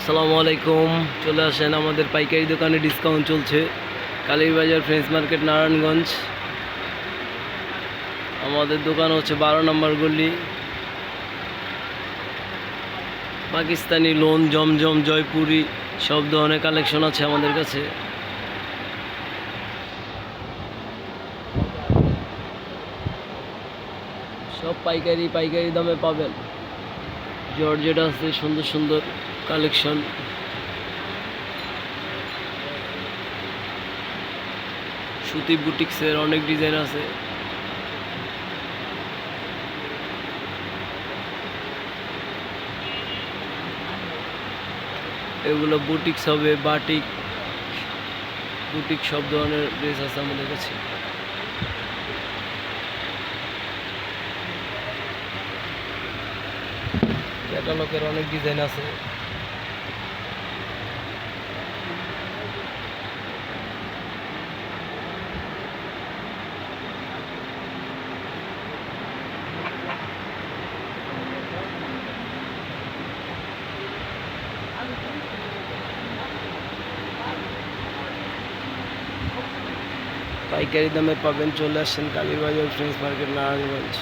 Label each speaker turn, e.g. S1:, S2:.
S1: আসসালামু আলাইকুম। চলে আসেন আমাদের পাইকারি দোকানে, ডিসকাউন্ট চলছে। Kalibazar friends market, Narayanganj. আমাদের দোকান হচ্ছে 12 নম্বর গলি। পাকিস্তানি লোন, জমজম, জয়পুরি সব ধরনের কালেকশন আছে আমাদের কাছে। সব পাইকারি দামে পাবেন। জর্জেট আছে, সুন্দর সুন্দর কালেকশন। সুতি বুটিক্সের অনেক ডিজাইন আছে। এগুলো বুটিক্স হবে, বাটিক, বুটিক সব ধরনের ড্রেস আছে আমাদের কাছে। ক্যাটালগের অনেক ডিজাইন আছে। পাইকারি দামে পাবেন। চলে আসেন কালীবাজার ফ্রেন্ডস মার্কেট, নারায়ণগঞ্জ।